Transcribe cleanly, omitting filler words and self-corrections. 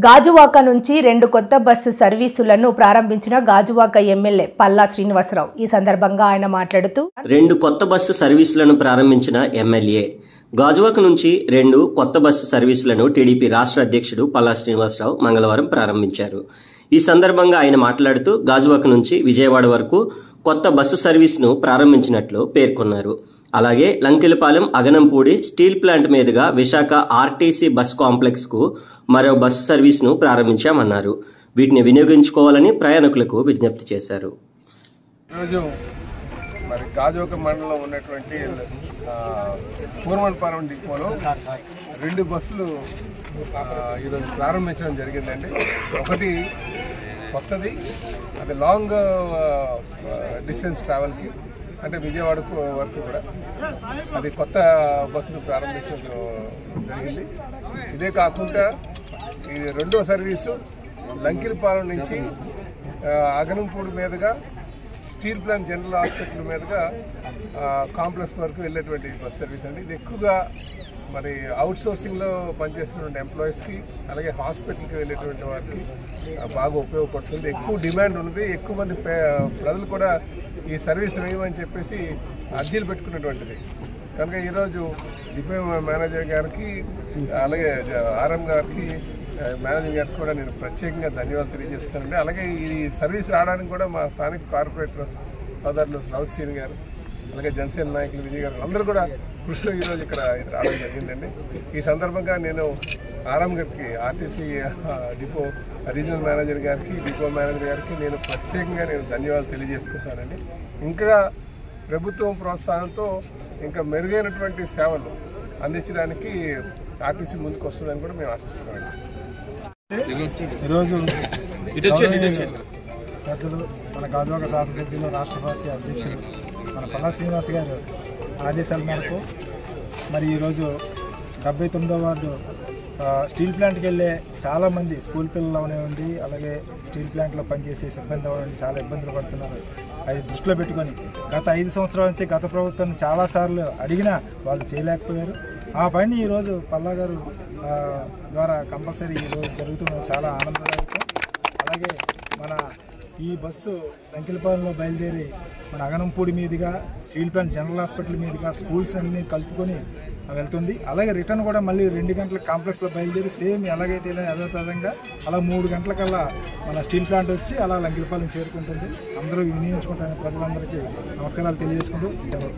గాజువాక నుంచి 2 కొత్త బస్సు సర్వీసులను ప్రారంభించిన గాజువాక ఎమ్మెల్యే పల్లా శ్రీనివాసరావు ఈ సందర్భంగా ఆయన మాట్లాడుతూ 2 కొత్త బస్సు సర్వీసులను ప్రారంభించిన ఎమ్మెల్యే గాజువాక నుంచి 2 కొత్త బస్సు సర్వీసులను టీడీపీ రాష్ట్ర అధ్యక్షుడు పల్లా శ్రీనివాసరావు మంగళవారం ప్రారంభించారు। ఈ సందర్భంగా ఆయన మాట్లాడుతూ గాజువాక నుంచి విజయవాడ వరకు కొత్త బస్సు సర్వీసును ప్రారంభించినట్లు పేర్కొన్నారు। అలాగే లంకెలపాలెం అగనంపూడి స్టీల్ ప్లాంట్ మీదుగా విశాఖ ఆర్టీసీ బస్ కాంప్లెక్స్ కు మరో బస్సు సర్వీసును ప్రారంభించామన్నారు। వీటిని వినియోగించుకోవాలని ప్రయాణికులకు విజ్ఞప్తి చేశారు। ఈరోజు మరి గాజువాక మండలంలో ఉన్నటువంటి పూర్వపాలెం డిపోలో 2 బస్సులు ఈరోజు ప్రారంభించడం జరిగిందండి। ఒకటి కొత్తది, అది లాంగ్ డిస్టెన్స్ ట్రావెల్కి అంటే విజయవాడ వరకు కూడా అది కొత్త బస్సును ప్రారంభించడం జరిగింది। ఇదే కాకుండా ఈ రెండో సర్వీసు లంకెలపాలెం నుంచి అగనంపూడి మీదుగా స్టీల్ ప్లాంట్ జనరల్ హాస్పిటల్ మీదుగా కాంప్లెక్స్ వరకు వెళ్ళేటువంటి బస్ సర్వీస్ అండి। ఇది ఎక్కువగా మరి అవుట్ సోర్సింగ్లో పనిచేస్తున్న ఎంప్లాయీస్కి అలాగే హాస్పిటల్కి వెళ్ళేటువంటి వారికి బాగా ఉపయోగపడుతుంది। ఎక్కువ డిమాండ్ ఉన్నది, ఎక్కువ మంది ప్రజలు కూడా ఈ సర్వీస్ వేయమని చెప్పేసి అర్జీలు పెట్టుకున్నటువంటిది కనుక ఈరోజు డిపో మేనేజర్ గారికి అలాగే ఆర్ఎం గారికి మేనేజర్ గారికి కూడా నేను ప్రత్యేకంగా ధన్యవాదాలు తెలియజేస్తానండి। అలాగే ఈ సర్వీస్ రావడానికి కూడా మా స్థానిక కార్పొరేటర్ సోదరులు రౌత్ శ్రీని గారు అలాగే జనసేన నాయకులు విజయ్ గారు అందరూ కూడా కృషిలో ఈరోజు ఇక్కడ రావడం జరిగిందండి। ఈ సందర్భంగా నేను ఆర్ఎం గారికి ఆర్టీసీ డిపో రీజనల్ మేనేజర్ గారికి డిపో మేనేజర్ గారికి నేను ప్రత్యేకంగా ధన్యవాదాలు తెలియజేసుకుంటానండి। ఇంకా ప్రభుత్వం ప్రోత్సాహంతో ఇంకా మెరుగైనటువంటి సేవలు అందించడానికి ఆర్టీసీ ముందుకు వస్తుందని కూడా మేము ఆశిస్తున్నామండి। ఈరోజు పెద్దలు మన గాజువాక శాసనసభ్యులు రాష్ట్ర పార్టీ అధ్యక్షులు మన పల్లా శ్రీనివాస్ గారు ఆదేశాల మేరకు మరి ఈరోజు 79వ వార్డు స్టీల్ ప్లాంట్కి వెళ్ళే చాలామంది స్కూల్ పిల్లలు అవనివ్వండి అలాగే స్టీల్ ప్లాంట్లో పనిచేసే సిబ్బంది అవనివ్వండి చాలా ఇబ్బందులు పడుతున్నారు। అది దృష్టిలో పెట్టుకొని గత 5 సంవత్సరాల నుంచి గత ప్రభుత్వాన్ని చాలాసార్లు అడిగినా వాళ్ళు చేయలేకపోయారు। ఆ పని ఈరోజు పల్లా గారు ద్వారా కంపల్సరీ ఈరోజు జరుగుతున్న చాలా ఆనందదాయకం। అలాగే మన ఈ బస్సు లంకెలపాలెంలో బయలుదేరి మన అగనంపూడి మీదుగా స్టీల్ ప్లాంట్ జనరల్ హాస్పిటల్ మీదుగా స్కూల్స్ అన్ని కలుపుకొని వెళ్తుంది। అలాగే రిటర్న్ కూడా మళ్ళీ 2 గంటల కాంప్లెక్స్లో బయలుదేరి సేమ్ ఎలాగైతే యథాతథంగా అలా 3 గంటలకల్లా మన స్టీల్ ప్లాంట్ వచ్చి అలా లంకెలపాలెం చేరుకుంటుంది। అందరూ వినియోగించుకుంటారని ప్రజలందరికీ నమస్కారాలు తెలియజేసుకుంటూ సెలవు।